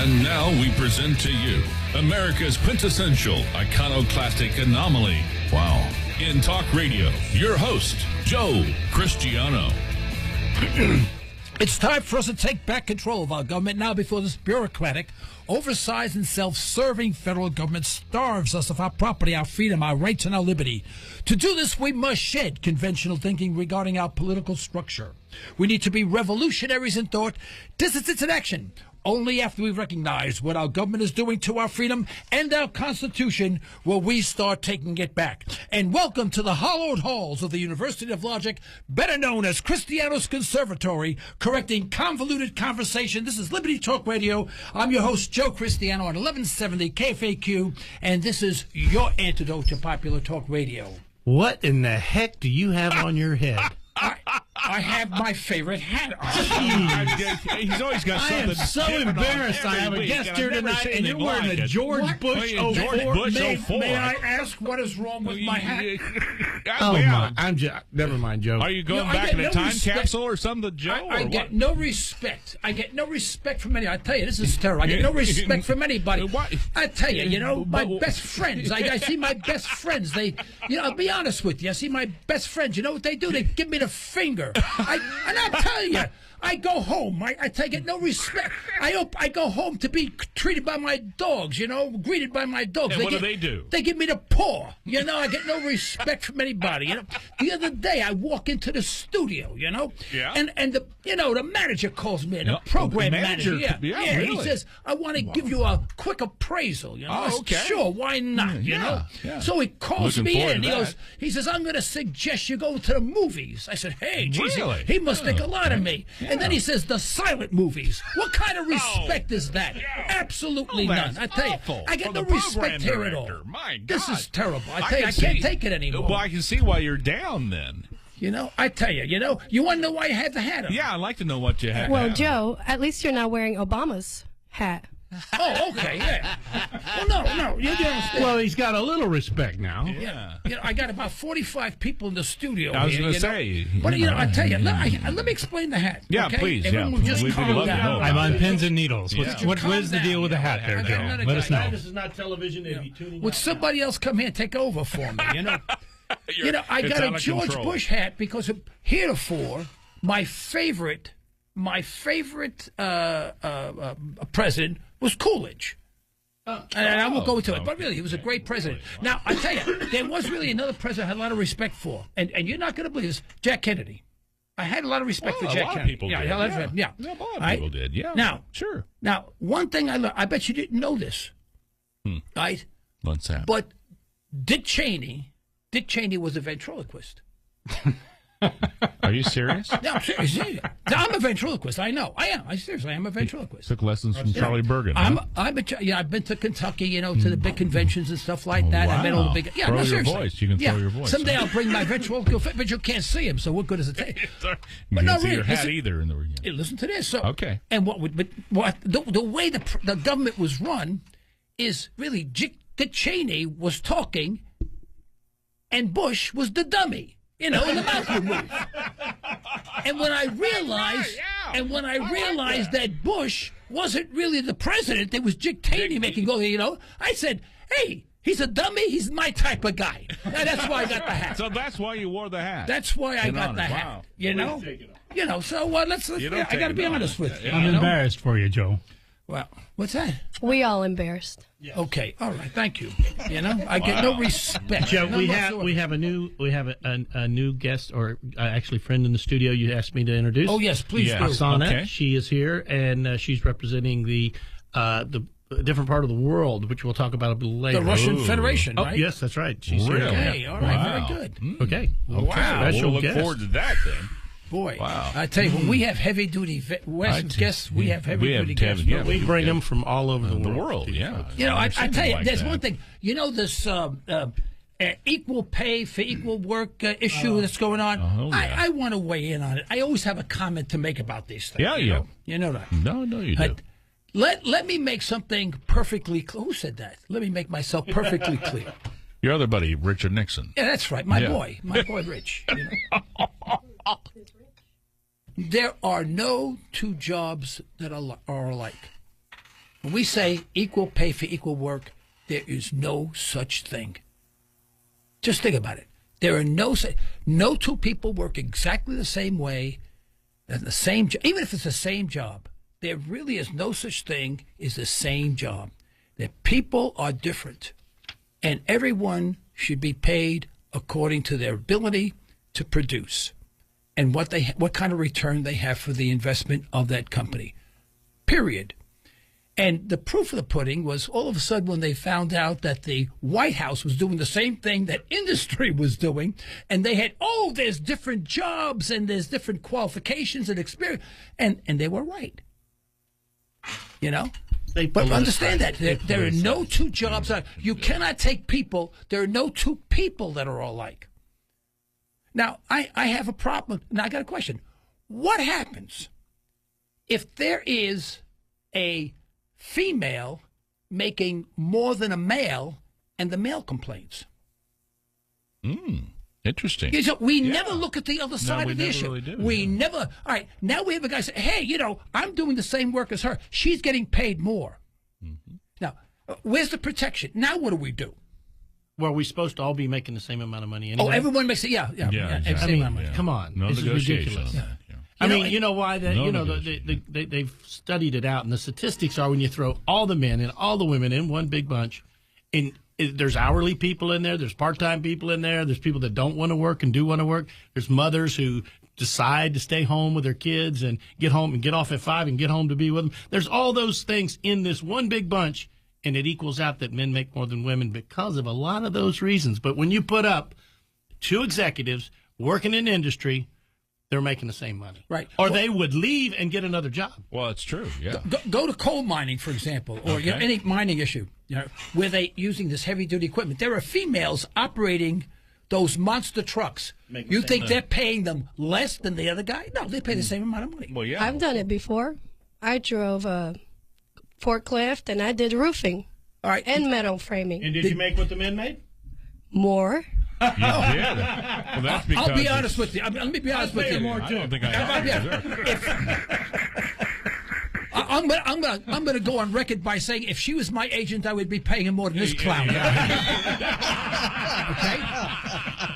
And now we present to you America's quintessential iconoclastic anomaly. Wow. In talk radio, your host, Joe Cristiano. It's time for us to take back control of our government now before this bureaucratic, oversized and self-serving federal government starves us of our property, our freedom, our rights, and our liberty. To do this, we must shed conventional thinking regarding our political structure. We need to be revolutionaries in thought, dissidents in action. Only after we recognize what our government is doing to our freedom and our Constitution will we start taking it back. And welcome to the hallowed halls of the University of Logic, better known as Cristiano's Conservatory, correcting convoluted conversation. This is Liberty Talk Radio. I'm your host, Joe Cristiano, on 1170 KFAQ, and this is your antidote to popular talk radio. What in the heck do you have on your head? I have my favorite hat on. He's always got something. I am so embarrassed. I have a guest here tonight, and you're wearing a George Bush 04. May I ask what is wrong with my hat? Oh, my. Never mind, Joe. Are you going back in a time capsule or something, Joe? I get no respect. I get no respect from anybody. I tell you, this is terrible. I get no respect from anybody. I tell you, my best friends. I see my best friends. I'll be honest with you. I see my best friends. You know what they do? They give me the finger. And I tell you, I go home. I get no respect. I go home to be treated by my dogs, greeted by my dogs. And what do they do? They give me the paw. I get no respect from anybody. The other day, I walk into the studio, Yeah. and the manager calls me, the program manager. Yeah, really? He says, I want to give you a quick appraisal. I said, okay. Sure, why not? Yeah. So he calls Looking me forward in. to that. He says, I'm going to suggest you go to the movies. I said, hey, geez, Really? he must think a lot of me. And then he says, the silent movies. What kind of respect is that? Absolutely none. I tell you, I get no respect here at all. My God. This is terrible. I tell you, I can't take it anymore. Well, I can see why you're down then. I tell you, you want to know why you had the hat on? Yeah, I'd like to know what you have. Well, Joe, at least you're not wearing Obama's hat. Oh, okay, yeah. Well, no, you understand. Well, he's got a little respect now. Yeah. I got about 45 people in the studio. I was going going to to say. But, I tell you, let me explain the hat. Yeah, okay? please. Everyone Yeah. just We'd calm love to down. know. I'm on pins and needles. Yeah. What is the deal with the hat there, I got Joe? another Let us guy. know. This is not television. They'd be tuning Would out. somebody else come here and take over for me? I It's got out a of George control. Bush hat because heretofore, my favorite president was Coolidge. And I won't go into it, but really, he was a great president. Now, I tell you, there was really another president I had a lot of respect for, and you're not going to believe this, Jack Kennedy. I had a lot of respect for Jack A lot of Kennedy. people Yeah, did. a lot of respect. Yeah. A lot of Right? people did. Yeah. Now, sure. Now, one thing I learned, I bet you didn't know this, right? What's that? But Dick Cheney was a ventriloquist. Are you serious? No, I'm serious. I'm a ventriloquist. I know. I am. I am a ventriloquist. Took lessons from Charlie Bergen. I've been to Kentucky, to the big conventions and stuff like that. Wow. I met all the big. Yeah, Throw no, your seriously. voice. You can throw your voice. Someday I'll bring my ventriloquist, but you can't see him. So what good does it take? You But no, can't see really, your hat listen- either in the weekend. Hey, listen to this. So Okay. And the way the government was run is really Dick Cheney was talking, and Bush was the dummy. And the mouth would move. And when I realized, that Bush wasn't really the president, it was Dick Cheney making go. I said, hey, he's a dummy. He's my type of guy. And that's why I got the hat. So that's why you wore the hat. That's why I got the Wow. hat. So let's You don't I got to take be it off. honest with you. I'm embarrassed for you, Joe. Well, what's that? We all embarrassed. Okay, all right, thank you. I get no respect. Joe, None we whatsoever. have a new guest, or actually friend in the studio. You asked me to introduce. Oh yes, please Yeah. do. Oksana. Okay. She is here, and she's representing the different part of the world, which we'll talk about a little later. The Russian Ooh. Federation, Oh, right? yes, that's right. She's Really? here. Okay, all right, Wow. very good. Okay. Wow. Special We'll look guest. forward to that then. Boy, Wow. I tell you, when we have heavy duty guests, we have heavy duty guests. yeah, We bring them from all over the the world. world. Yeah. I tell you, Like there's that. one thing. This equal pay for equal work issue that's going on. Oh, yeah. I want to weigh in on it. I always have a comment to make about these things. Yeah, yeah. You know that. No, you do. Let me make something perfectly clear. Who said that? Let me make myself perfectly clear. Your other buddy, Richard Nixon. Yeah, that's right. My Yeah. boy Rich. There are no two jobs that are alike. when we say equal pay for equal work, there is no such thing. Just think about it. There are no two people work exactly the same way, and the same even if it's the same job. There really is no such thing as the same job. That people are different, and everyone should be paid according to their ability to produce and what kind of return they have for the investment of that company. Period. And the proof of the pudding was all of a sudden when they found out that the White House was doing the same thing that industry was doing, and they had, there's different jobs and there's different qualifications and experience, and they were right. You know? But understand that there are no two jobs. You cannot take people. There are no two people that are alike. Now, I have a problem. Now, I got a question. What happens if there is a female making more than a male and the male complains? Interesting. We never look at the other side of the issue. Really do, we never. All right, now we have a guy say, hey, I'm doing the same work as her. She's getting paid more. Mm-hmm. Now, where's the protection? Now what do we do? Well, we're supposed to all be making the same amount of money anyway. Everyone makes it. Yeah. Exactly. Same amount of money. Come on. No this is ridiculous. You know why? They've studied it out, and the statistics are when you throw all the men and all the women in one big bunch, and there's hourly people in there, there's part-time people in there, there's people that don't want to work and do want to work, there's mothers who decide to stay home with their kids and get home and get off at 5 and get home to be with them. There's all those things in this one big bunch, and it equals out that men make more than women because of a lot of those reasons. But when you put up two executives working in industry, they're making the same money. Right. Or they would leave and get another job. Well, it's true, yeah. Go to coal mining, for example, or any mining issue, where they using this heavy-duty equipment. There are females operating those monster trucks. You think they're paying them less than the other guy? No, they pay the same amount of money. Well, yeah. I've done it before. I drove a forklift, and I did roofing. All right. And metal framing. And did you make what the men made? More. You did. Well, that's because I'll be honest with you. Let me be honest with you. More too. I don't think I I'm going to go on record by saying if she was my agent, I would be paying her more than this clown. Okay?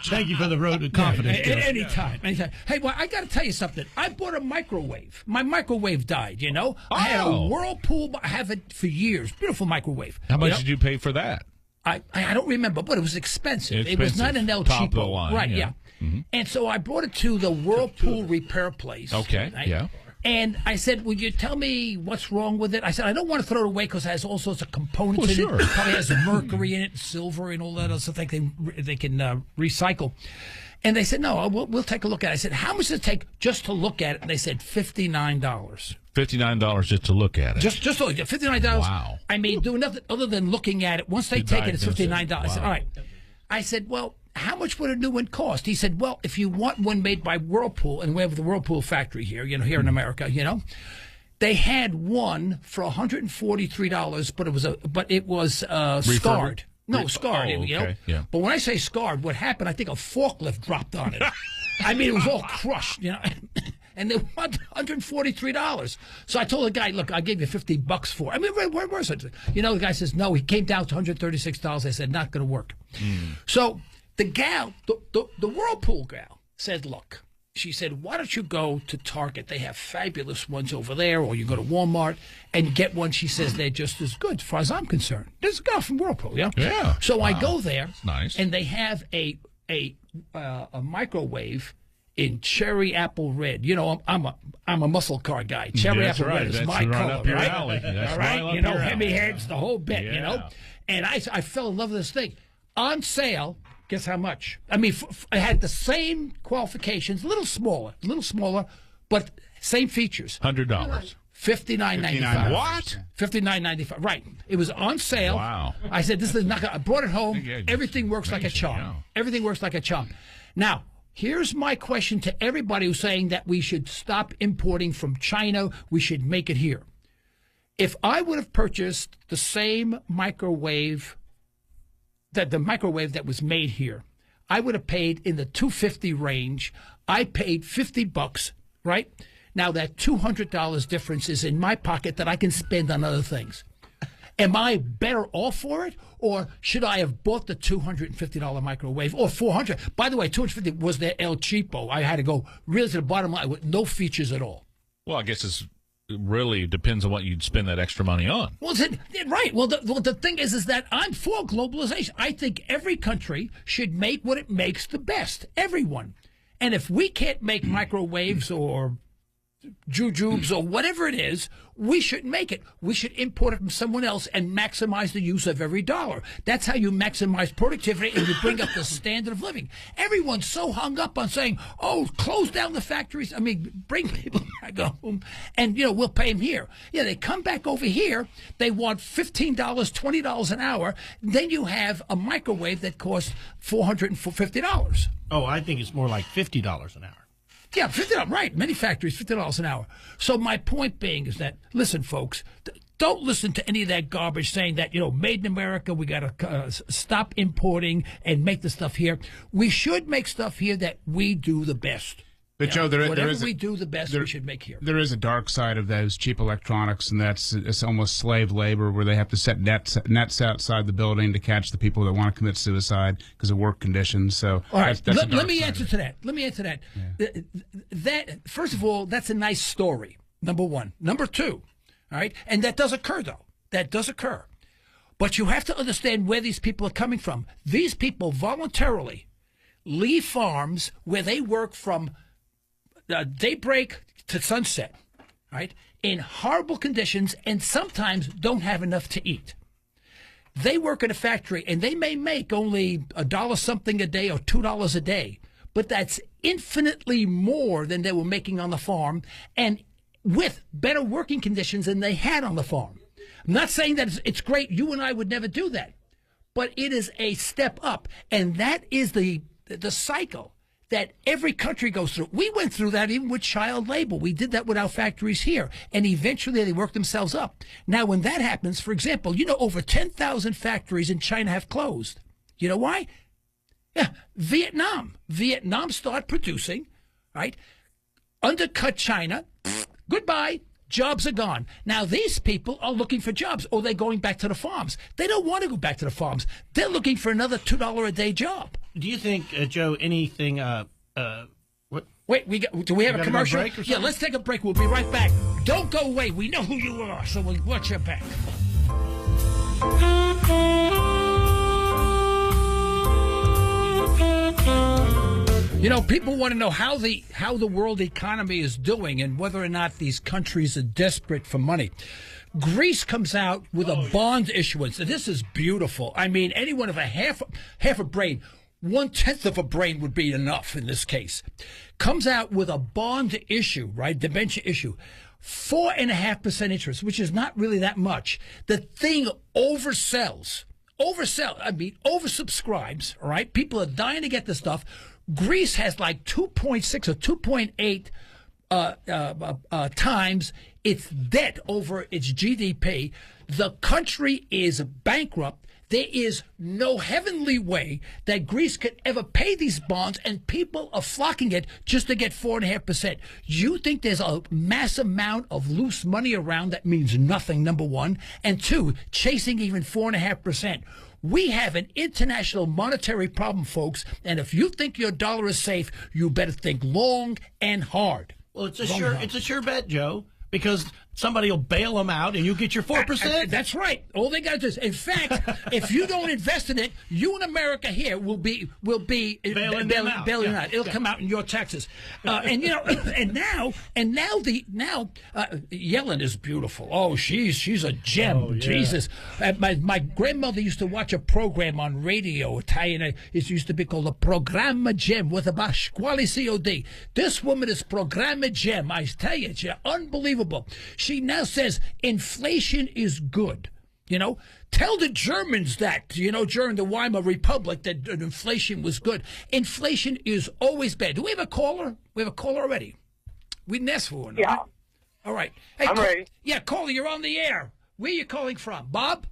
Thank you for the road to confidence. Anytime. Hey, well, I got to tell you something. I bought a microwave. My microwave died, I had a Whirlpool. I have it for years. Beautiful microwave. How much did you pay for that? I don't remember, but it was expensive. It was not an El Top of the Cheapo. line, Right, yeah. Mm-hmm. And so I brought it to the Whirlpool repair place. Okay, right? yeah. And I said, would you tell me what's wrong with it? I said, I don't want to throw it away because it has all sorts of components in it. It probably has mercury in it, silver, and all that other stuff they can recycle. And they said, no, we'll take a look at it. I said, how much does it take just to look at it? And they said, $59. $59 just to look at it. Just $59. Wow. I mean, do nothing other than looking at it. Once they take it, it's $59. Wow. I said, all right. I said, well, how much would a new one cost? He said, well, if you want one made by Whirlpool, and we have the Whirlpool factory here, here in America, they had one for $143, but it was scarred. No, scarred. Okay. Yeah. But when I say scarred, what happened? I think a forklift dropped on it. I mean, it was all crushed, And they want $143. So I told the guy, look, I gave you $50 for it. I mean, where was it? The guy says, no, he came down to $136. I said, not going to work. So the gal, the Whirlpool gal said, look, she said, why don't you go to Target? They have fabulous ones over there. Or you go to Walmart and get one. She says they're just as good as far as I'm concerned. There's a guy from Whirlpool, yeah? Yeah. So I go there. That's nice. And they have a microwave in cherry apple red. I'm a muscle car guy. Cherry apple red is my color. Up your right? alley. That's all right, right up your heavy alley. heads, the whole bit. Yeah. And I fell in love with this thing. On sale, guess how much? I mean, I had the same qualifications, a little smaller, but same features. $100. $59.95. What? $59.95. Right. It was on sale. Wow. I said, this is not gonna, I brought it home. Yeah, Everything works like a charm. yeah. Everything works like a charm. Now, here's my question to everybody who's saying that we should stop importing from China. We should make it here. If I would have purchased the same microwave, the microwave that was made here, I would have paid in the $250 range. I paid $50, right? Now that $200 difference is in my pocket that I can spend on other things. Am I better off for it, or should I have bought the $250 microwave or $400? By the way, $250 was their El Cheapo. I had to go really to the bottom line with no features at all. Well, I guess it really depends on what you'd spend that extra money on. Well, right. Well, the thing is that I'm for globalization. I think every country should make what it makes the best. Everyone. And if we can't make microwaves or jujubes or whatever it is, we shouldn't make it. We should import it from someone else and maximize the use of every dollar. That's how you maximize productivity and you bring up the standard of living. Everyone's so hung up on saying, oh, close down the factories. I mean, bring people back home and, we'll pay them here. Yeah, they come back over here. They want $15, $20 an hour. Then you have a microwave that costs $450. Oh, I think it's more like $50 an hour. Yeah, $50, right. Many factories, $50 an hour. So my point being is that, listen, folks, don't listen to any of that garbage saying that, made in America, we got to stop importing and make the stuff here. We should make stuff here that we do the best. But, Joe, whatever we do the best, we should make here. There is a dark side of those cheap electronics, and it's almost slave labor where they have to set nets outside the building to catch the people that want to commit suicide because of work conditions. So, all right, let me answer to that. Yeah. That first of all, that's a nice story. Number one. Number two, all right, and that does occur though. That does occur, but you have to understand where these people are coming from. These people voluntarily leave farms where they work from daybreak to sunset, right, in horrible conditions and sometimes don't have enough to eat. They work in a factory and they may make only $1 something a day or $2 a day, but that's infinitely more than they were making on the farm and with better working conditions than they had on the farm. I'm not saying that it's great. You and I would never do that, but it is a step up, and that is the cycle that every country goes through. We went through that even with child labor. We did that with our factories here, and eventually they worked themselves up. Now, when that happens, for example, over 10,000 factories in China have closed. You know why? Yeah, Vietnam. Vietnam started producing, right? Undercut China. Goodbye. Jobs are gone. Now, these people are looking for jobs, or they're going back to the farms. They don't want to go back to the farms. They're looking for another $2 a day job. Do you think, Joe, anything? What? Wait, do we have a commercial? Yeah, let's take a break. We'll be right back. Don't go away. We know who you are, so we'll watch your back. People want to know how the world economy is doing and whether or not these countries are desperate for money. Greece comes out with a bond issuance. And this is beautiful. I mean, anyone of a half a brain, 1/10 of a brain would be enough in this case. Comes out with a bond issue, right? Debenture issue. 4.5% interest, which is not really that much. The thing oversells, oversubscribes, all right? People are dying to get this stuff. Greece has like 2.6 or 2.8 times its debt over its GDP. The country is bankrupt. There is no heavenly way that Greece could ever pay these bonds, and people are flocking it just to get 4.5%. You think there's a massive amount of loose money around that means nothing, number one, and two, chasing even 4.5%. We have an international monetary problem, folks, and if you think your dollar is safe, you better think long and hard. Well, it's a sure bet, Joe, because somebody will bail them out, and you get your 4%. That's right. All they got to do is, in fact, if you don't invest in it, you in America here will be bailing them out. It'll come out in your taxes. And now Yellen is beautiful. Oh, she's a gem. Oh, yeah. Jesus. My grandmother used to watch a program on radio, Italian. It used to be called a Programma Gem with about Squally COD. This woman is Programma Gem. I tell you, she's unbelievable. She now says inflation is good. Tell the Germans that, during the Weimar Republic that inflation was good. Inflation is always bad. Do we have a caller? We have a caller already. We didn't ask for one. Yeah. Right? All right. Hey, I'm ready. Yeah, caller, you're on the air. Where are you calling from? Bob?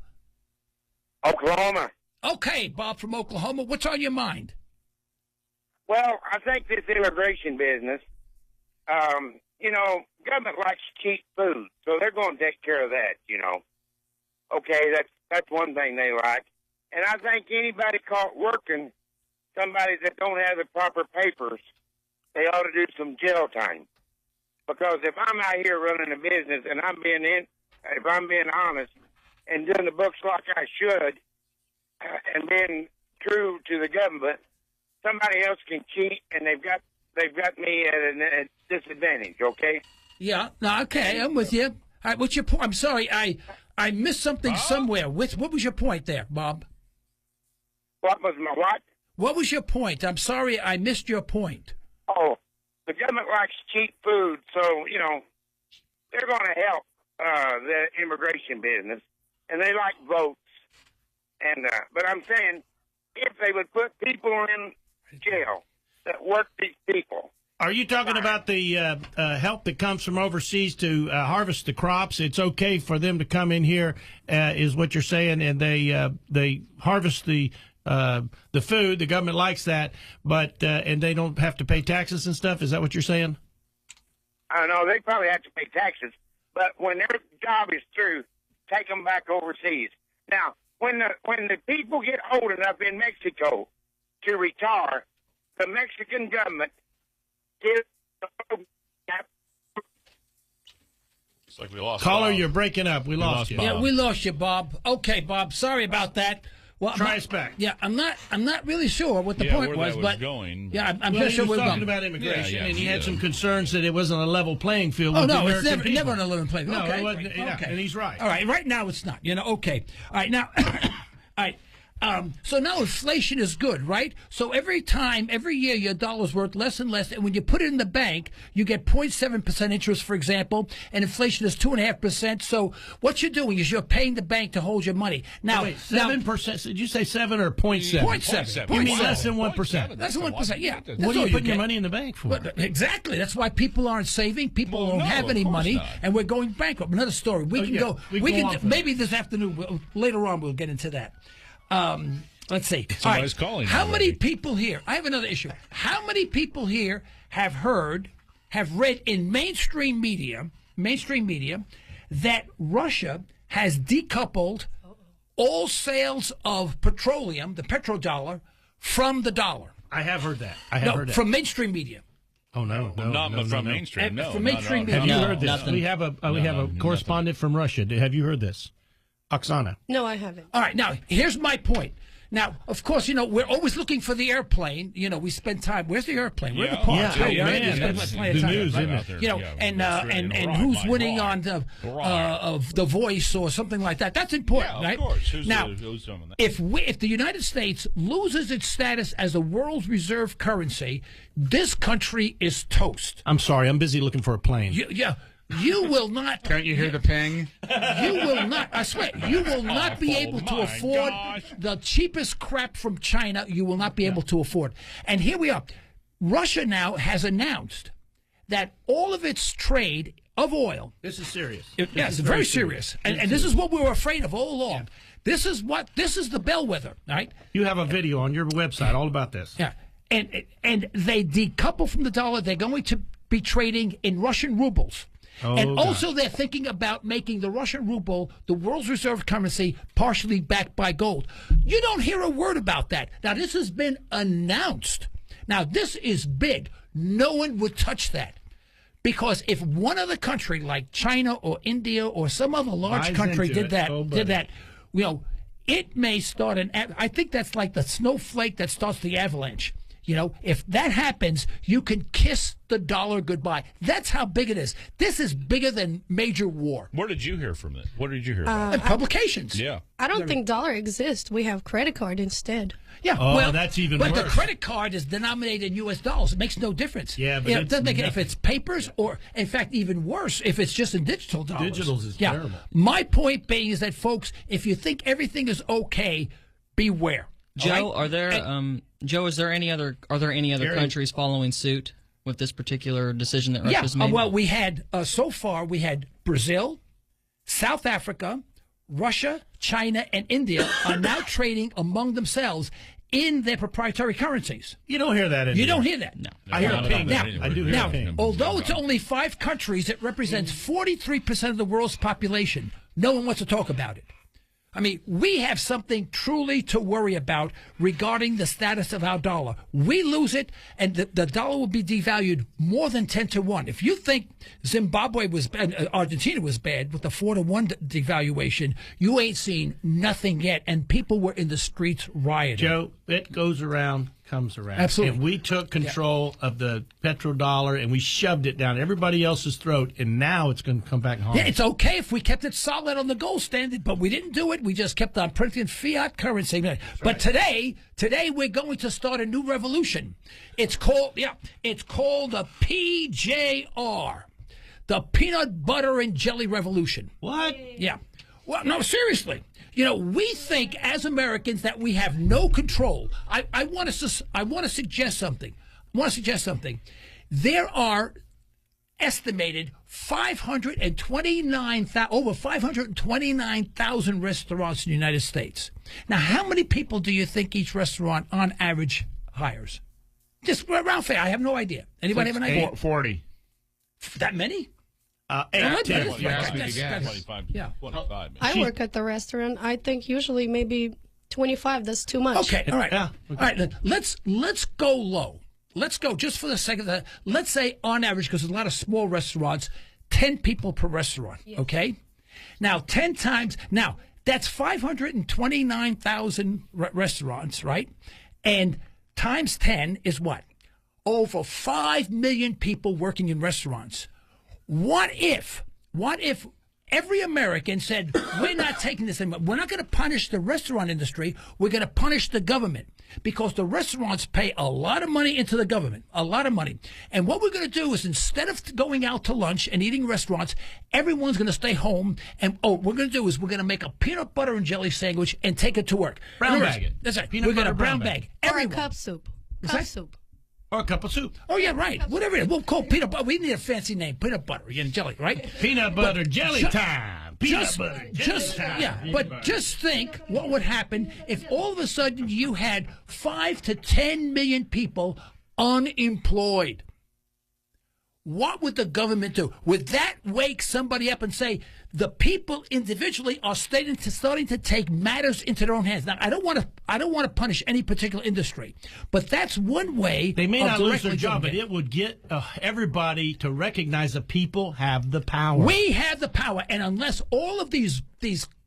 Oklahoma. Okay, Bob from Oklahoma. What's on your mind? Well, I think this immigration business, government likes cheap food, so they're going to take care of that, Okay, that's one thing they like. And I think anybody caught working, somebody that don't have the proper papers, they ought to do some jail time. Because if I'm out here running a business and if I'm being honest and doing the books like I should, and being true to the government, somebody else can cheat, and they've got me at a disadvantage. Okay? Yeah. No. Okay. I'm with you. All right. What's your point? I'm sorry. I missed something somewhere. What was your point there, Bob? What was my what? What was your point? I'm sorry. I missed your point. Oh, the government likes cheap food, so they're going to help the immigration business, and they like votes. And but I'm saying, if they would put people in jail that work these people. Are you talking about the help that comes from overseas to harvest the crops? It's okay for them to come in here, is what you're saying, and they harvest the food. The government likes that, but and they don't have to pay taxes and stuff. Is that what you're saying? I know they probably have to pay taxes, but when their job is through, take them back overseas. Now, when the people get old enough in Mexico to retire, the Mexican government gives. It's like we lost. Caller, Bob. you're breaking up. We lost you. Bob. Yeah, we lost you, Bob. Okay, Bob. Sorry about that. Well, Try us back. Yeah, I'm not really sure what the point where was, that but going. yeah, I'm Well, just sure he was we're talking going. about immigration, Yeah, and he had yeah. some concerns that it wasn't a level playing field. Oh with the no, it's American never people. on a living play. No, Okay, it wasn't, yeah, okay, and he's right. All right now it's not. Okay. All right now. All right. So now inflation is good, right? So every year, your dollar's worth less and less, and when you put it in the bank, you get 0.7% interest, for example, and inflation is 2.5%. So what you're doing is you're paying the bank to hold your money. Now, Wait, 7%? Did you say 7 or 0.7? 0.7. You mean Wow. less than 1%? That's 1%. Yeah. That's What are all you putting your get. money in the bank for? But exactly. That's why people aren't saving. People Well, don't no, have of any course money, not. and we're going bankrupt. Another story. We can yeah. go. We We can go can on for maybe this afternoon. Later on, we'll get into that. Let's see. Somebody's calling How already. many people here? I have another issue. How many people here have read in mainstream media that Russia has decoupled all sales of petroleum, the petrodollar, from the dollar? I have heard that. I have heard that. From mainstream media. Oh no, Not from mainstream. No, From no, mainstream no, Have media. you no. heard this? nothing. We have a correspondent from Russia. Have you heard this? Oksana. No, I haven't. All right, now here's my point. Now, of course, we're always looking for the airplane. We spend time. Where's the airplane? Where are the parts? Yeah, Right? man, We spend that's plenty of the time, news, right? isn't it? Out there, And right, who's my winning God. on the Right. of The Voice or something like that? That's important, Yeah, right? of course. Who's now, who's doing that? if the United States loses its status as a world reserve currency, this country is toast. I'm sorry. I'm busy looking for a plane. You will not. Can't you hear the ping? You will not. I swear, you will not be able to my afford gosh. the cheapest crap from China. You will not be able to afford. And here we are. Russia now has announced that all of its trade of oil. This is serious. Yes, very serious. And this is what we were afraid of all along. This is the bellwether, right? You have a video on your website all about this. Yeah. And they decouple from the dollar. They're going to be trading in Russian rubles. And also they're thinking about making the Russian ruble the world's reserve currency, partially backed by gold. You don't hear a word about that. Now, this has been announced. Now, this is big. No one would touch that. Because if one other country like China or India or some other large Buys country into did it. Oh, buddy. it may start I think that's like the snowflake that starts the avalanche. If that happens, you can kiss the dollar goodbye. That's how big it is. This is bigger than major war. Where did you hear from it? What did you hear about? And publications. Yeah. I don't think dollar exists. We have credit card instead. Yeah. Oh, well, that's even but worse. the credit card is denominated in U.S. dollars. It makes no difference. Yeah, but it doesn't make it if nothing. it's papers or, in fact, even worse, if it's just in digital dollars. Digitals is terrible. My point being is that, folks, if you think everything is okay, beware. Joe, all right? are there any other Gary. countries following suit with this particular decision that Russia's made? Well, we had so far we had Brazil, South Africa, Russia, China, and India are now trading among themselves in their proprietary currencies. You don't hear that anymore. You don't hear that. No. I hear a Not ping. about Now, that I do hear Now, a ping. although it's only 5 countries, it represents 43% of the world's population. No one wants to talk about it. I mean, we have something truly to worry about regarding the status of our dollar. We lose it, and the dollar will be devalued more than 10-1. If you think Zimbabwe was bad, Argentina was bad with the 4-1 devaluation, you ain't seen nothing yet, and people were in the streets rioting. Joe, it goes around, comes around. Absolutely. And we took control of the petrodollar and we shoved it down everybody else's throat, and now it's going to come back home. Yeah, it's okay if we kept it solid on the gold standard, but we didn't do it. We just kept on printing fiat currency. But today we're going to start a new revolution. It's called the PJR, the Peanut Butter and Jelly Revolution. What? Yeah. Well, no, seriously. You know, we think as Americans that we have no control. I want to suggest something. There are estimated over 529,000 restaurants in the United States. Now, how many people do you think each restaurant on average hires? Just around fair. I have no idea. Anybody have an idea? 40. That many? 8, 10. Yeah. 25. I work at the restaurant. I think usually maybe 25. That's too much. Okay, all right. Yeah. All right, let's go low. Let's go just for the sake of that. Let's say on average, because there's a lot of small restaurants, 10 people per restaurant, okay? Now, 10 times, now, that's 529,000 restaurants, right? And times 10 is what? Over 5 million people working in restaurants. What if every American said, we're not taking this anymore. We're not going to punish the restaurant industry. We're going to punish the government, because the restaurants pay a lot of money into the government, a lot of money. And what we're going to do is, instead of going out to lunch and eating restaurants, everyone's going to stay home. And what we're going to do is we're going to make a peanut butter and jelly sandwich and take it to work. Brown bag it. That's right. Peanut We're going to butter brown brown bag. Or a Everyone. cup soup. What's Cup that? soup. Or a cup of soup. Oh, yeah, right. Whatever it is. We'll call peanut butter. We need a fancy name. Peanut butter and jelly, right? Peanut butter jelly time. Peanut butter jelly time. Yeah, Peanut but butter. just think what would happen if all of a sudden you had 5 to 10 million people unemployed. What would the government do? Would that wake somebody up and say, the people individually are starting to take matters into their own hands? Now, I don't want to punish any particular industry, but that's one way. They may not lose their directly job, but doing it would get everybody to recognize the people have the power. We have the power, and unless all of these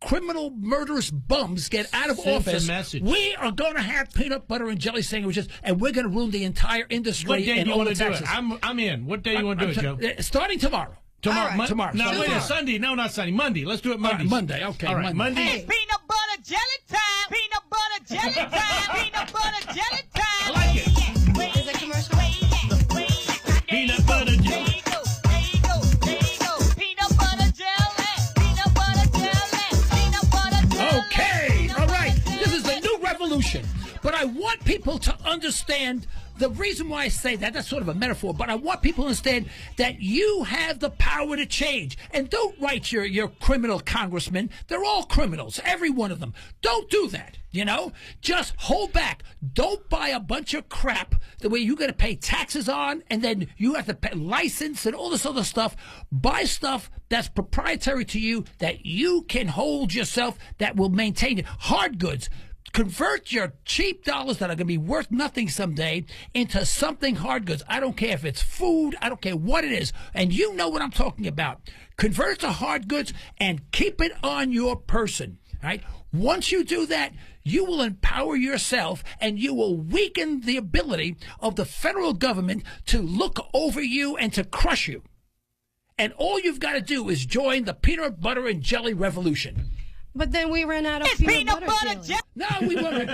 criminal, murderous bums get out of Send the office, message. we are going to have peanut butter and jelly sandwiches, and we're going to ruin the entire industry. What day and do you all want the to do it? taxes. I'm in. What day do you want to do it, Joe? Starting tomorrow. Tomorrow. All right. Tomorrow. No, Starting wait, tomorrow. Sunday. No, not Sunday. Monday. Let's do it All Monday. right, Monday. Okay, All right, Monday. Hey. Peanut butter jelly time. Peanut butter jelly time. Peanut butter jelly time. I like it. Is it commercial? Peanut butter jelly. There you go. Peanut butter jelly. Peanut butter jelly. Peanut butter jelly. Okay, all right. This is a new revolution. But I want people to understand the reason why I say that. That's sort of a metaphor, but I want people to understand that you have the power to change. And don't write your criminal congressmen. They're all criminals, every one of them. Don't do that, you know? Just hold back. Don't buy a bunch of crap the way you're going to pay taxes on, and then you have to pay license and all this other stuff. Buy stuff that's proprietary to you, that you can hold yourself, that will maintain it. Hard goods. Convert your cheap dollars that are going to be worth nothing someday into something hard goods. I don't care if it's food. I don't care what it is. And you know what I'm talking about. Convert it to hard goods and keep it on your person. Right? Once you do that, you will empower yourself, and you will weaken the ability of the federal government to look over you and to crush you. And all you've got to do is join the peanut butter and jelly revolution. But then we ran out of It's peanut butter jelly. No, we won't.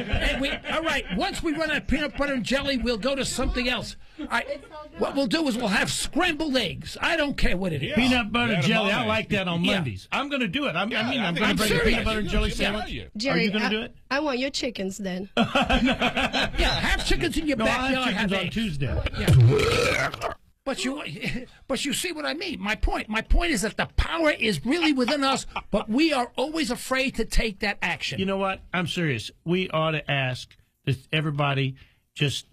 All right, once we run out of peanut butter and jelly, we'll go to something else. All right, what we'll do is we'll have scrambled eggs. I don't care what it is. Peanut butter Yeah, jelly. I tomorrow. like that on Yeah. Mondays. I'm going to do it. I'm going I'm to bring a serious. peanut butter and jelly Yeah. sandwich. Jerry, Are you going to do it? I want your chickens then. Yeah, have chickens in your No, I backyard. have chickens on eggs. Tuesday. But you see what I mean. My point is that the power is really within us, but we are always afraid to take that action. You know what? I'm serious. We ought to ask that everybody just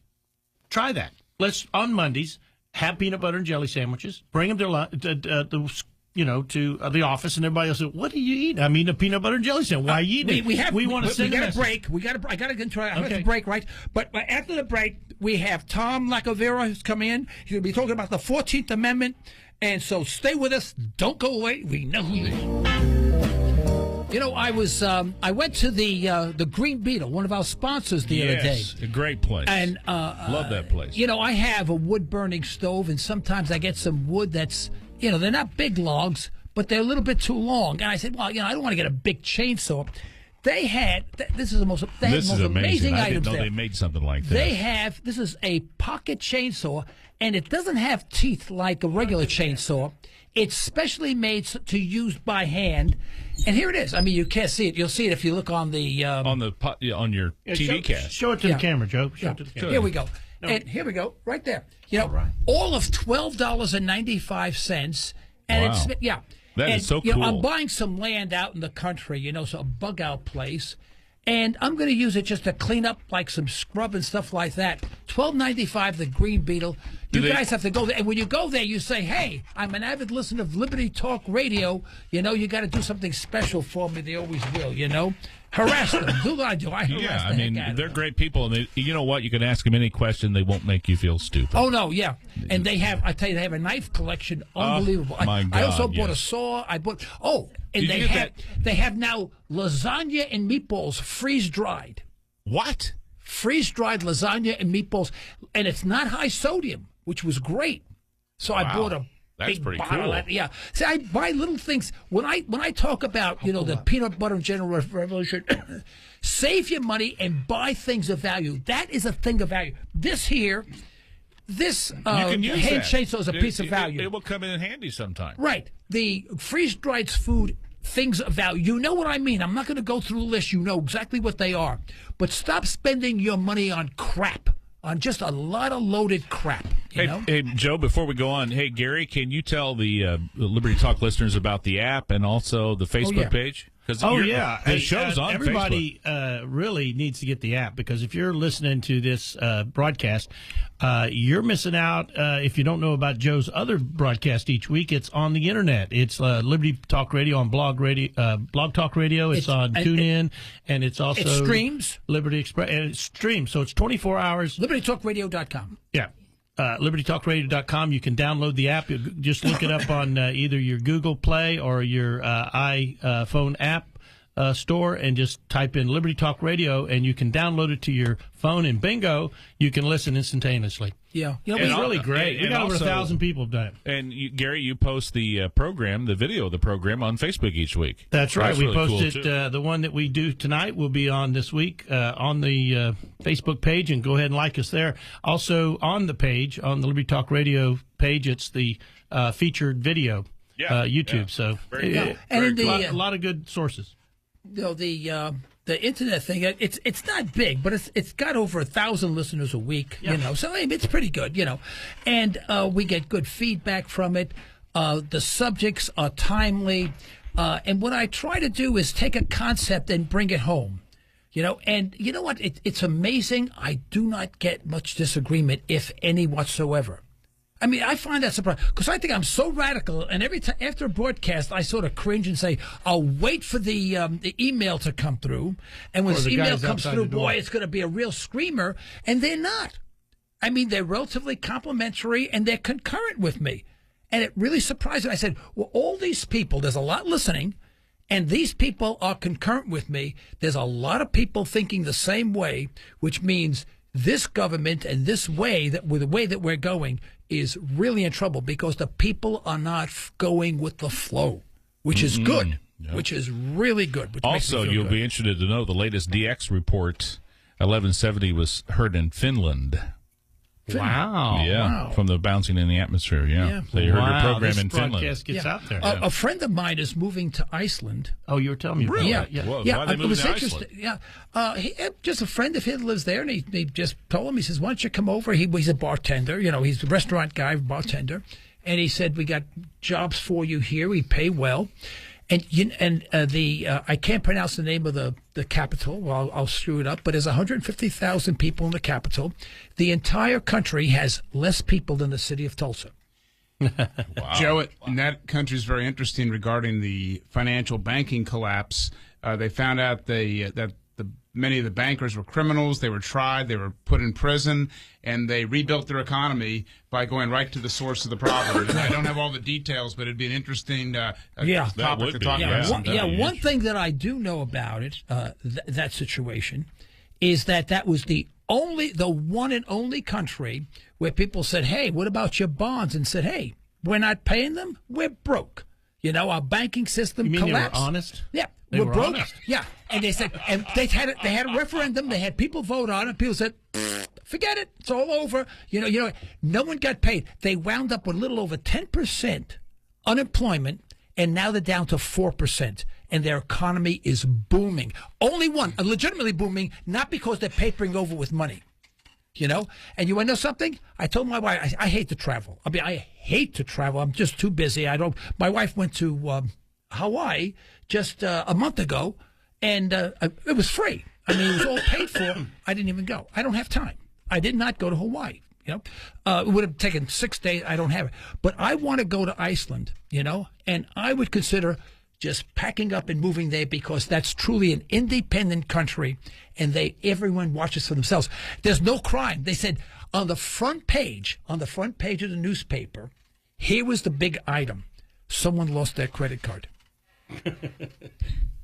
try that. Let's, on Mondays, have peanut butter and jelly sandwiches. Bring them to to the office, and everybody else said, "What do you eat?" I mean, a peanut butter and jelly sandwich. Why you eat it? We want to send we got a a break. I got to get into it. I have to break, right? But after the break, we have Tom Lacavera who's come in. He's going to be talking about the 14th Amendment. And so stay with us. Don't go away. We know who you are. I went to the Green Beetle, one of our sponsors, the other day. Yes, a great place. And love that place. I have a wood-burning stove, and sometimes I get some wood that's, they're not big logs, but they're a little bit too long. And I said, well, I don't want to get a big chainsaw. They had this is the most amazing I items didn't know there. they made something like this. This is a pocket chainsaw, and it doesn't have teeth like a regular chainsaw. It's specially made to use by hand, and here it is. I mean, you can't see it. You'll see it if you look on the on your TV cast. Show it to the camera, Joe. Show it to the camera. Here we go. No. And here we go, right there. All of $12.95, and wow. That is so cool. I'm buying some land out in the country, so a bug out place, and I'm going to use it just to clean up like some scrub and stuff like that. $12.95, the Green Beetle. You guys have to go there, and when you go there, you say, "Hey, I'm an avid listener of Liberty Talk Radio. You got to do something special for me." They always will, Harass them. Do what I do. I harass them. They're great people, and you know what? You can ask them any question; they won't make you feel stupid. Oh no, yeah. And they have they have a knife collection, unbelievable. My God, I also bought a saw. They have now lasagna and meatballs freeze dried. What? Freeze dried lasagna and meatballs, and it's not high sodium, which was great. So I bought a big bottle of that. Yeah. See, I buy little things. When I talk about, the peanut butter and general revolution, save your money and buy things of value. That is a thing of value. This hand chainsaw is a piece of value. It will come in handy sometime. Right. The freeze-dried food, things of value. You know what I mean. I'm not going to go through the list. You know exactly what they are. But stop spending your money on crap. On just a lot of loaded crap. Hey, Joe, before we go on, hey, Gary, can you tell the Liberty Talk listeners about the app and also the Facebook page? The show's on everybody really needs to get the app, because if you're listening to this broadcast, you're missing out. If you don't know about Joe's other broadcast each week, it's on the internet. It's Liberty Talk Radio on Blog Talk Radio. It's on TuneIn, and it's also it streams Liberty Express, and it streams, so it's 24 hours. LibertyTalkRadio.com. Yeah. LibertyTalkRadio.com. You can download the app. You just look it up on either your Google Play or your iPhone app store, and just type in Liberty Talk Radio, and you can download it to your phone, and bingo, you can listen instantaneously. Yeah. It's really great. We got over 1,000 people have done it. And Gary, you post the the video of the program on Facebook each week. That's right. We really posted cool the one that we do tonight will be on this week on the Facebook page, and go ahead and like us there. Also on the page, on the Liberty Talk Radio page, it's the featured video YouTube. Yeah. So a lot of good sources. The internet thing, it's not big, but it's got over 1,000 listeners a week, so it's pretty good, and we get good feedback from it. The subjects are timely, and what I try to do is take a concept and bring it home, and you know what? It's amazing. I do not get much disagreement, if any whatsoever. I mean, I find that surprising, because I think I'm so radical, and every time after a broadcast, I sort of cringe and say, "I'll wait for the email to come through," and when the email comes through, boy, it's going to be a real screamer, and they're not. I mean, they're relatively complimentary, and they're concurrent with me, and it really surprised me. I said, "Well, all these people, there's a lot listening, and these people are concurrent with me. There's a lot of people thinking the same way, which means this government and the way that we're going is really in trouble, because the people are not going with the flow, which is good, which is really good." Also, you'll be interested to know the latest DX report, 1170 was heard in Finland. Wow. Yeah, wow. From the bouncing in the atmosphere, So you heard your program in Finland. This broadcast gets out there. A friend of mine is moving to Iceland. Oh, you were telling me about that. Yeah. Whoa, why are they moving to interesting. Iceland? Yeah. Just a friend of his lives there, and he just told him, he says, "Why don't you come over?" He's a bartender, he's a restaurant guy, bartender. And he said, "We got jobs for you here. We pay well." And I can't pronounce the name of the capital. Well, I'll screw it up. But there's 150,000 people in the capital. The entire country has less people than the city of Tulsa. Wow. Joe, in that country is very interesting regarding the financial banking collapse. They found out that many of the bankers were criminals. They were tried. They were put in prison, and they rebuilt their economy by going right to the source of the problem. I don't have all the details, but it'd be an interesting topic to talk about. One thing that I do know about it, that situation, is that was the one and only country where people said, "Hey, what about your bonds?" and said, "Hey, we're not paying them. We're broke. Our banking system collapsed." You mean they were honest? Yeah. They were broke. honest. Yeah, and they said, and they had a referendum. They had people vote on it. People said, "Forget it. It's all over." No one got paid. They wound up with a little over 10% unemployment, and now they're down to 4%, and their economy is booming. Only one, legitimately booming, not because they're papering over with money. And you want to know something? I told my wife, I hate to travel. I hate to travel. I'm just too busy. My wife went to Hawaii just a month ago, and it was free. It was all paid for. I didn't even go. I don't have time. I did not go to Hawaii. It would have taken 6 days. I don't have it. But I want to go to Iceland, and I would consider just packing up and moving there because that's truly an independent country, and everyone watches for themselves. There's no crime. They said on the front page of the newspaper, here was the big item. Someone lost their credit card.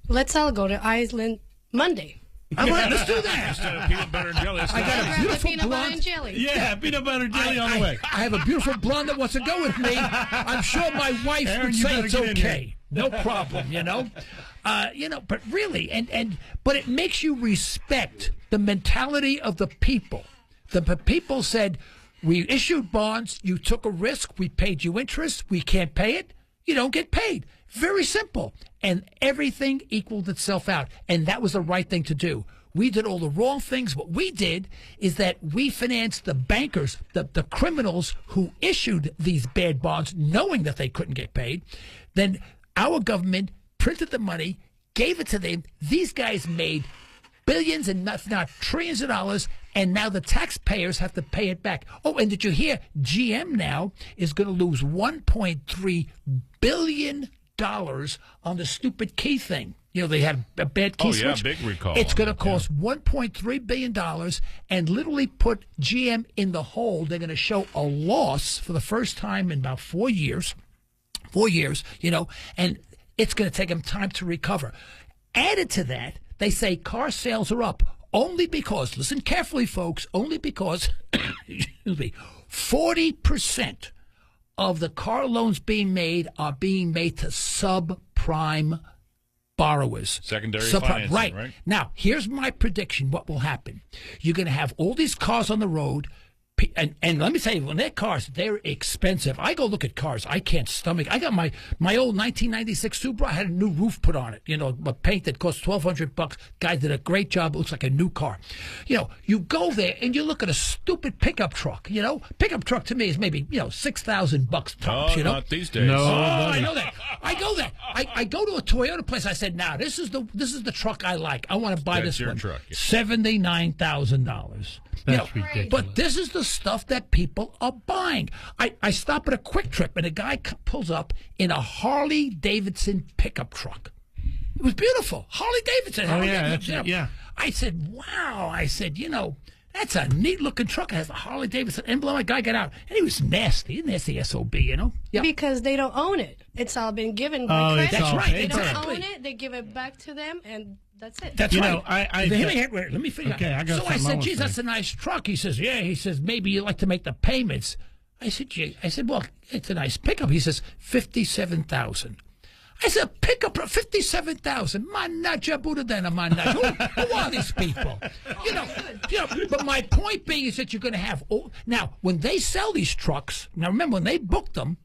Let's all go to Iceland Monday. All right, let's do that. Instead of peanut butter and jelly. I got a beautiful peanut blonde. butter and jelly. Yeah, peanut butter and jelly on the way. I have a beautiful blonde that wants to go with me. I'm sure my wife Aaron, would you say better it's get in here. okay. No problem, but really, but it makes you respect the mentality of the people. The people said, we issued bonds, you took a risk, we paid you interest, we can't pay it, you don't get paid. Very simple. And everything equaled itself out. And that was the right thing to do. We did all the wrong things. What we did is that we financed the bankers, the criminals who issued these bad bonds, knowing that they couldn't get paid. Then our government printed the money, gave it to them. These guys made billions and not trillions of dollars, and now the taxpayers have to pay it back. Oh, and did you hear GM now is going to lose $1.3 billion on the stupid key thing? They had a bad key switch. Big recall. It's going to cost $1.3 billion and literally put GM in the hole. They're going to show a loss for the first time in about 4 years. 4 years, and it's going to take them time to recover. Added to that, they say car sales are up only because, listen carefully, folks, only because, 40% of the car loans being made are being made to subprime borrowers. Secondary financing, right? Now, here's my prediction, what will happen. You're going to have all these cars on the road, and let me tell you, when they're cars, they're expensive. I go look at cars, I can't stomach. I got my old 1996 Subaru. I had a new roof put on it, a paint that cost $1,200. Guy did a great job. It looks like a new car. You go there and you look at a stupid pickup truck. Pickup truck to me is maybe $6,000 tops. Not these days. No, I know that. I go there. I go to a Toyota place. I said, "Now this is the truck I like. I want to buy this your one." Truck. $79,000. That's ridiculous. But this is the stuff that people are buying. I stop at a Quick Trip, and a guy pulls up in a Harley Davidson pickup truck. It was beautiful. Harley Davidson. Oh, yeah. Yeah. I said, wow. I said, that's a neat-looking truck. It has a Harley Davidson emblem. A guy got out, and he was nasty. Nasty SOB, Yeah. Because they don't own it. It's all been given by credit. That's right. They don't Exactly. own it. They give it back to them, and that's it. That's right. let me finish. Okay, I got so I something said, I geez, wanna that's a nice truck. He says, yeah. He says, maybe you'd like to make the payments. I said, well, it's a nice pickup. He says, $57,000. I said, pickup for $57,000. Manaja Buddha manaja. Who are these people? But my point being is that you're going to have now when they sell these trucks. Now remember when they book them,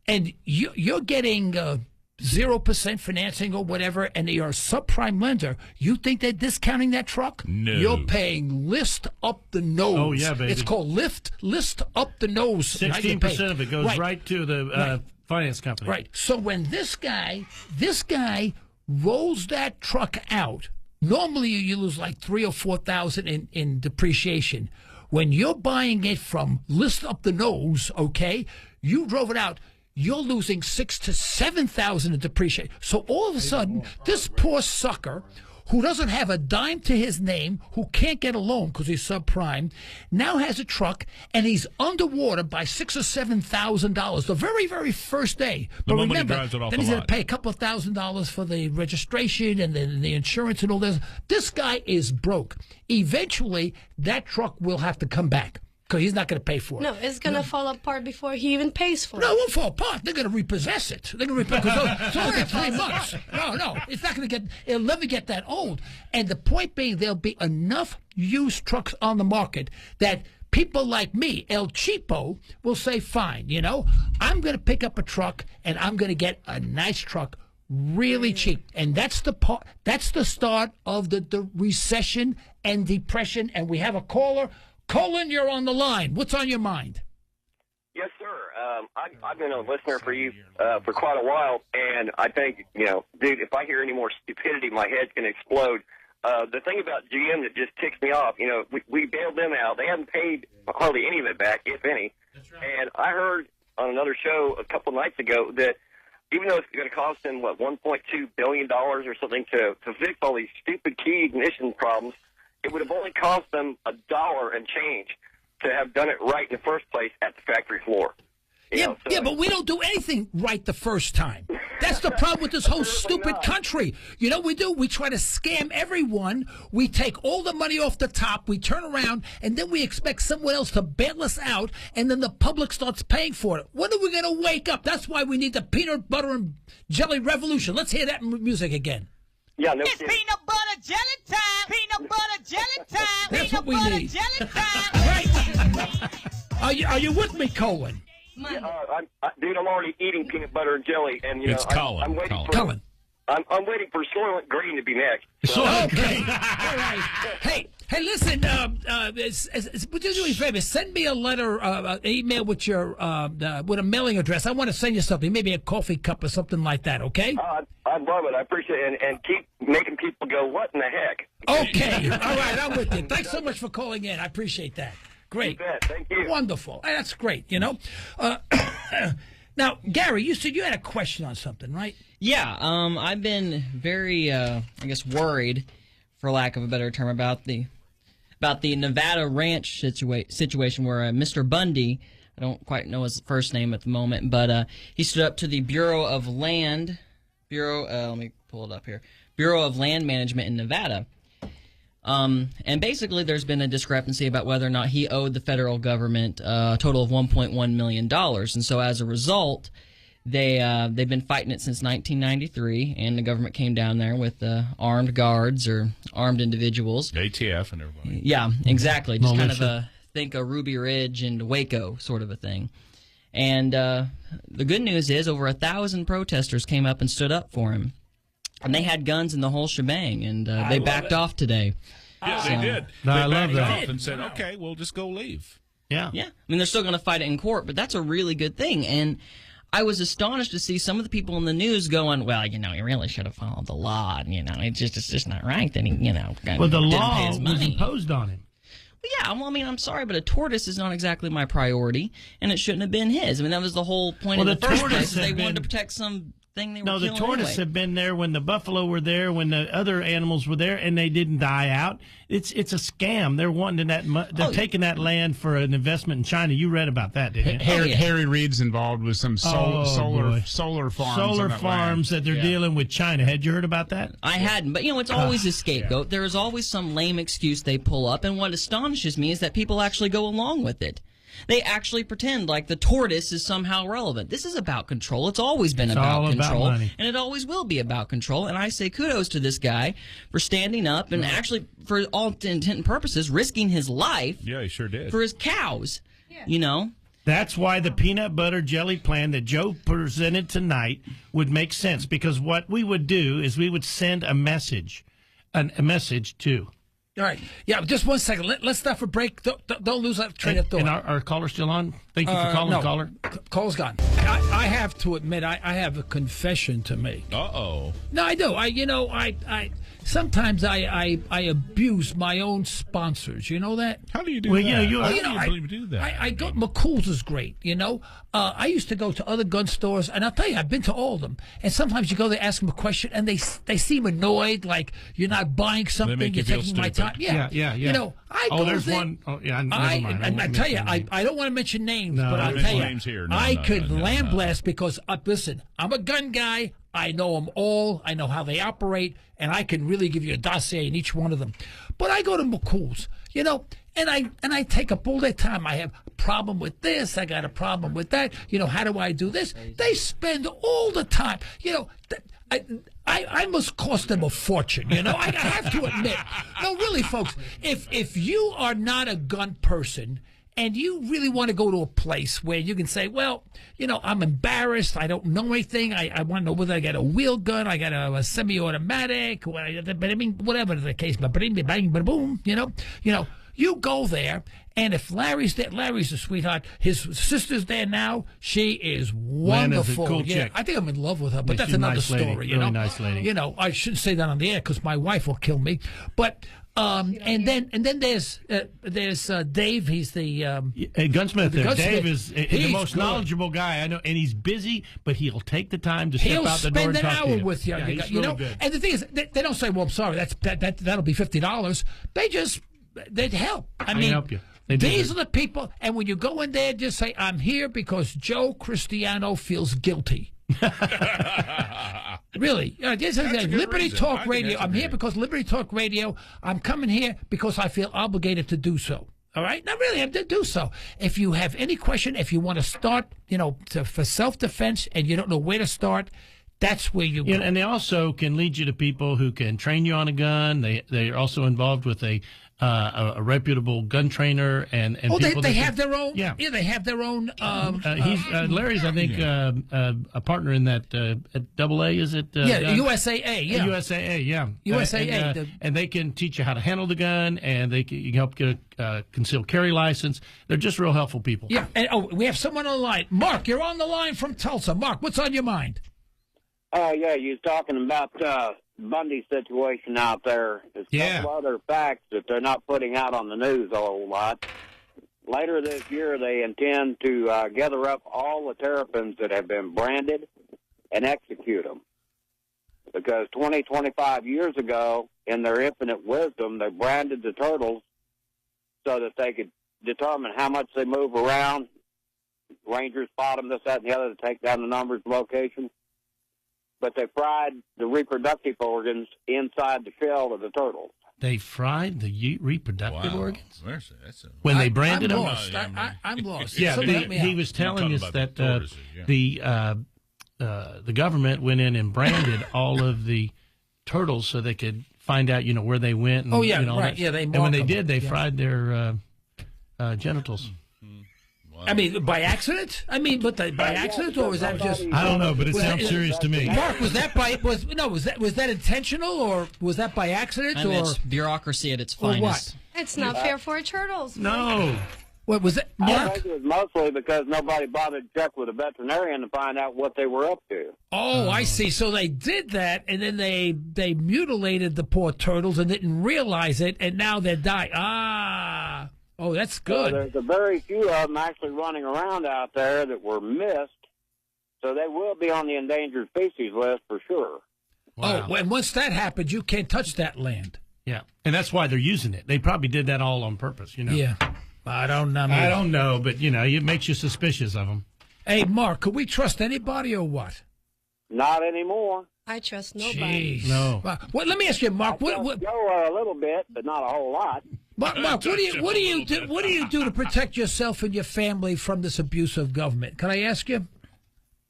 and you're getting 0% financing or whatever, and you're a subprime lender. You think they're discounting that truck? No. You're paying list up the nose. Oh yeah, baby. It's called list up the nose. 16% of it goes right to the finance company. Right. So when this guy rolls that truck out, normally you lose like $3,000 or $4,000 in depreciation. When you're buying it from list up the nose, okay, you drove it out, you're losing $6,000 to $7,000 in depreciation. So all of a sudden, this poor sucker who doesn't have a dime to his name, who can't get a loan because he's subprime, now has a truck and he's underwater by $6,000 or $7,000 the very, very first day. But remember, then he's going to pay a couple of $1,000s for the registration and then the insurance and all this. This guy is broke. Eventually, that truck will have to come back, because he's not going to pay for it. No, it's going to fall apart before he even pays for it. No, it won't fall apart. They're going to repossess it. They're going to repossess it. It's only 3 months. No. It's not going to get, it'll never get that old. And the point being, there'll be enough used trucks on the market that people like me, El Cheapo, will say, fine, I'm going to pick up a truck and I'm going to get a nice truck really cheap. And that's the start of the recession and depression. And we have a caller. Colin, you're on the line. What's on your mind? Yes, sir. I've been a listener for you for quite a while, and I think, dude, if I hear any more stupidity, my head's going to explode. The thing about GM that just ticks me off, we bailed them out. They haven't paid hardly any of it back, if any. That's right. And I heard on another show a couple nights ago that even though it's going to cost them, $1.2 billion or something to fix all these stupid key ignition problems, it would have only cost them $1 and change to have done it right in the first place at the factory floor. Yeah, but we don't do anything right the first time. That's the problem with this whole stupid country. You know what we do? We try to scam everyone. We take all the money off the top. We turn around, and then we expect someone else to bail us out, and then the public starts paying for it. When are we going to wake up? That's why we need the peanut butter and jelly revolution. Let's hear that music again. Yeah, no It's kidding. peanut butter jelly time. Peanut butter jelly time. That's peanut what we butter need. jelly time. Right? Are you with me, Colin? Dude, I'm already eating peanut butter and jelly, and It's Colin. I'm waiting for Colin. I'm waiting for Soylent Green to be next. So. Okay. All right. Hey, listen. Would you do me a favor? Send me a letter, email with your with a mailing address. I want to send you something, maybe a coffee cup or something like that. Okay? I love it. I appreciate it, and keep making people go, what in the heck? Okay. All right. I'm with you. Thanks so much for calling in. I appreciate that. Great. You bet. Thank you. Wonderful. That's great. Now, Gary, you said you had a question on something, right? Yeah, I've been very, worried, for lack of a better term, about the Nevada ranch situation where Mr. Bundy, I don't quite know his first name at the moment, but he stood up to the Bureau of Land Management in Nevada. And basically, there's been a discrepancy about whether or not he owed the federal government a total of $1.1 million. And so as a result, they've been fighting it since 1993, and the government came down there with armed guards or armed individuals. ATF and everybody. Yeah, exactly. Just kind of think a Ruby Ridge and Waco sort of a thing. And the good news is over 1,000 protesters came up and stood up for him. And they had guns in the whole shebang, and they backed off today. Yeah, they did. No, they I love backed that. off and said, okay, we'll just go leave. Yeah. Yeah. I mean, they're still going to fight it in court, but that's a really good thing. And I was astonished to see some of the people in the news going, well, he really should have followed the law. And, it's just not right that he, Well, the didn't pay law his was money. imposed on him. Yeah, I'm sorry, but a tortoise is not exactly my priority, and it shouldn't have been his. I mean, that was the whole point in the first place. They wanted to protect some thing they were killing. No, the tortoise anyway. have been there when the buffalo were there, when the other animals were there, and they didn't die out. It's a scam. They're wanting they're taking that land for an investment in China. You read about that, didn't you? Harry Reid's involved with some solar farms. Solar farms that they're dealing with China. Had you heard about that? I hadn't, but it's always a scapegoat. There is always some lame excuse they pull up, and what astonishes me is that people actually go along with it. They actually pretend like the tortoise is somehow relevant. This is about control. It's always been about control, and it always will be about control. And I say kudos to this guy for standing up and actually, for all intent and purposes, risking his life. Yeah, he sure did. For his cows. Yeah. That's why the peanut butter jelly plan that Joe presented tonight would make sense, because what we would do is we would send a message to. All right. Yeah, just 1 second. Let's stop for break. Don't lose that train of thought. And our caller's still on? Thank you for calling, no. caller. Call's gone. I have to admit, I have a confession to make. Uh-oh. No, I do. sometimes I abuse my own sponsors. You know that? How do you do that? I do that? I go. McCool's is great. I used to go to other gun stores, and I'll tell you, I've been to all of them. And sometimes you go there, ask them a question, and they seem annoyed, like you're not buying something, you're taking my time. Yeah. I go there's there. one. Oh, yeah. Never mind. And I tell you, I don't want to mention names, but I'll tell you, I could lambaste because listen, I'm a gun guy. I know them all. I know how they operate, and I can really give you a dossier in each one of them. But I go to McCool's, and I take up all their time. I have a problem with this. I got a problem with that. How do I do this? They spend all the time. I must cost them a fortune. I have to admit. No, really, folks. If you are not a gun person, and you really want to go to a place where you can say, well, I'm embarrassed. I don't know anything. I want to know whether I got a wheel gun, I got a semi-automatic, but I mean, whatever the case, but bang, boom, you go there, and if Larry's there, Larry's a sweetheart. His sister's there now. She is wonderful. Cool chick. I think I'm in love with her, but that's another nice story. Lady. Really nice lady. I shouldn't say that on the air because my wife will kill me. But and then there's Dave. He's the gunsmith. Dave is the most good. knowledgeable guy I know, and he's busy, but he'll take the time to step out the door and talk to you. He'll spend an hour with you. He's really good. And the thing is, they don't say, "Well, I'm sorry, that'll be $50." They'd help. They help you. These are the people, and when you go in there, just say, "I'm here because Joe Cristiano feels guilty." Really, Liberty Talk Radio. I'm here because Liberty Talk Radio. I'm coming here because I feel obligated to do so. All right, now really, I have to do so. If you have any question, if you want to start, for self-defense, and you don't know where to start, that's where you go. And they also can lead you to people who can train you on a gun. They are also involved with a reputable gun trainer and people they have their own. Yeah, they have their own. Larry's, I think, a partner in that AA. Is it? USAA. Yeah, USAA. Yeah, USAA. And they can teach you how to handle the gun, and you can help get a concealed carry license. They're just real helpful people. Yeah, and we have someone on the line. Mark, you're on the line from Tulsa. Mark, what's on your mind? Yeah, you was talking about Bundy's situation out there. There's a couple other facts that they're not putting out on the news a whole lot. Later this year, they intend to gather up all the terrapins that have been branded and execute them. Because 25 years ago, in their infinite wisdom, they branded the turtles so that they could determine how much they move around. Rangers spot them, this, that, and the other to take down the numbers and locations. But they fried the reproductive organs inside the shell of the turtles. They fried the reproductive organs? That's when they branded them? I'm lost. Yeah, he was telling us that the government went in and branded all of the turtles so they could find out, where they went. And, right. Yeah, and when they did, they fried their genitals. Wow. I mean, by accident? By accident, or was that just? I don't know, but it sounds serious to me. Mark, was that intentional, or was that by accident, or it's bureaucracy at its finest? Or what? It's not fair for turtles. No. What was that, Mark? I think it was mostly because nobody bothered to check with a veterinarian to find out what they were up to. Oh, I see. So they did that, and then they mutilated the poor turtles and didn't realize it, and now they're dying. Ah. Oh, that's good. So there's a very few of them actually running around out there that were missed, so they will be on the endangered species list for sure. Wow. Oh, and once that happens, you can't touch that land. Yeah, and that's why they're using it. They probably did that all on purpose, Yeah, I don't know. I don't know, but, it makes you suspicious of them. Hey, Mark, could we trust anybody or what? Not anymore. I trust nobody. Jeez. No. Well, let me ask you, Mark. What Joe, a little bit, but not a whole lot. Mark, what do you do? What do you do to protect yourself and your family from this abuse of government? Can I ask you?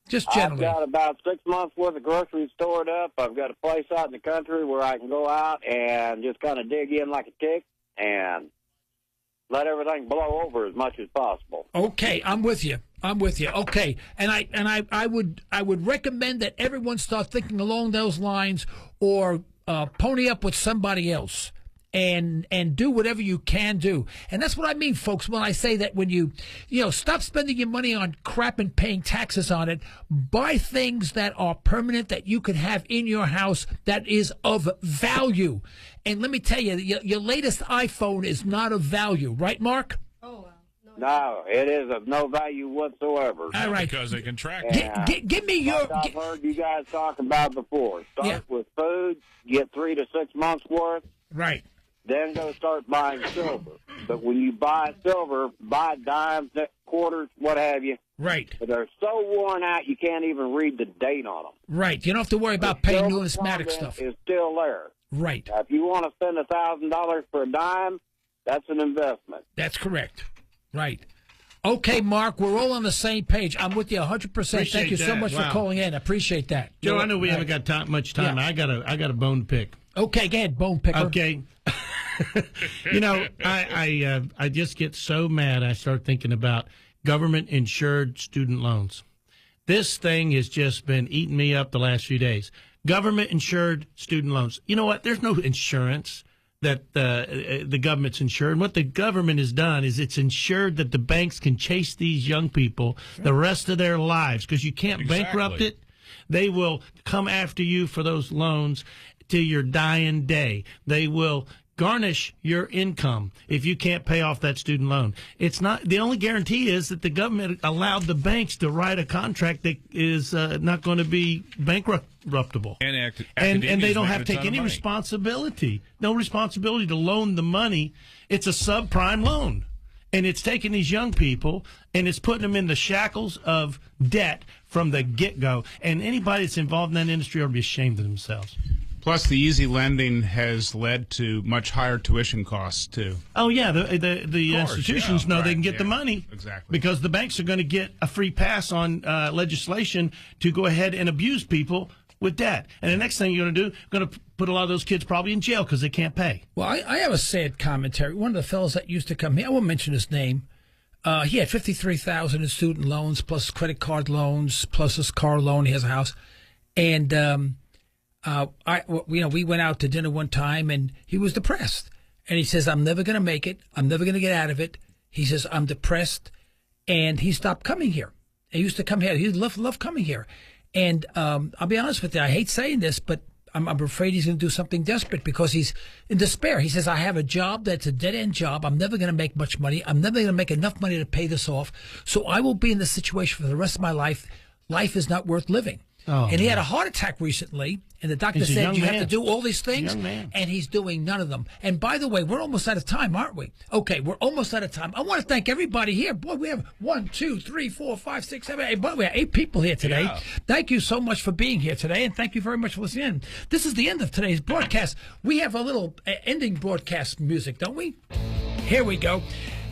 Just generally. I've got about 6 months worth of groceries stored up. I've got a place out in the country where I can go out and just kind of dig in like a tick and let everything blow over as much as possible. Okay, I'm with you. Okay, and I would recommend that everyone start thinking along those lines, or pony up with somebody else. and do whatever you can do. And that's what I mean, folks, when I say that when you stop spending your money on crap and paying taxes on it, buy things that are permanent that you can have in your house that is of value. And let me tell you, your latest iPhone is not of value, right, Mark? No, it is of no value whatsoever. All right. Because they can track it. Give me your... I've heard you guys talk about before. Start with food, get 3 to 6 months worth. Right. Then go start buying silver. But when you buy silver, buy dimes, quarters, what have you. Right. But they're so worn out you can't even read the date on them. Right. You don't have to worry about paying numismatic stuff. It's still there. Right. Now, if you want to spend $1,000 for a dime, that's an investment. That's correct. Right. Okay, Mark, we're all on the same page. I'm with you 100%. Thank you so much for calling in. I appreciate that. Joe, I know we haven't got much time. Yeah. I got a bone to pick. Okay, go ahead, bone picker. Okay. I just get so mad. I start thinking about government-insured student loans. This thing has just been eating me up the last few days. Government-insured student loans. You know what? There's no insurance that the government's insured. And what the government has done is it's ensured that the banks can chase these young people the rest of their lives because you can't bankrupt it. They will come after you for those loans till your dying day. They will garnish your income if you can't pay off that student loan. It's not the only guarantee is that the government allowed the banks to write a contract that is not going to be bankruptable, and they don't have to take any responsibility. No responsibility to loan the money. It's a subprime loan, and it's taking these young people and it's putting them in the shackles of debt from the get-go. And anybody that's involved in that industry ought to be ashamed of themselves. Plus, the easy lending has led to much higher tuition costs, too. Oh, yeah. The institutions know they can get the money because the banks are going to get a free pass on legislation to go ahead and abuse people with debt. And the next thing you're going to do, going to put a lot of those kids probably in jail because they can't pay. Well, I have a sad commentary. One of the fellows that used to come here, I won't mention his name, he had $53,000 in student loans, plus credit card loans, plus his car loan. He has a house. And... we went out to dinner one time, and he was depressed. And he says, "I'm never going to make it. I'm never going to get out of it." He says, "I'm depressed," and he stopped coming here. He used to come here. He loved coming here. And I'll be honest with you. I hate saying this, but I'm afraid he's going to do something desperate because he's in despair. He says, "I have a job that's a dead-end job. I'm never going to make much money. I'm never going to make enough money to pay this off. So I will be in this situation for the rest of my life. Life is not worth living." Oh, and he had a heart attack recently, and the doctor said, "You have to do all these things," and he's doing none of them. And by the way, we're almost out of time, aren't we? Okay, we're almost out of time. I want to thank everybody here. Boy, we have 1, 2, 3, 4, 5, 6, 7, 8. Boy, we have 8 people here today. Yeah. Thank you so much for being here today, and thank you very much for listening. This is the end of today's broadcast. We have a little ending broadcast music, don't we? Here we go.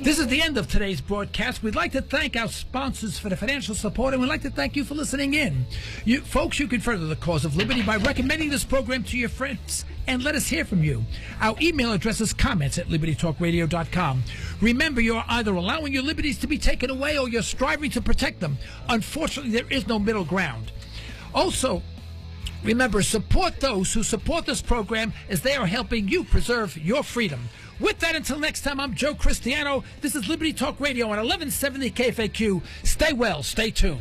This is the end of today's broadcast. We'd like to thank our sponsors for the financial support, and we'd like to thank you for listening in. You can further the cause of liberty by recommending this program to your friends, and let us hear from you. Our email address is comments@libertytalkradio.com. Remember, you're either allowing your liberties to be taken away or you're striving to protect them. Unfortunately, there is no middle ground. Also, remember, support those who support this program as they are helping you preserve your freedom. With that, until next time, I'm Joe Cristiano. This is Liberty Talk Radio on 1170 KFAQ. Stay well, stay tuned.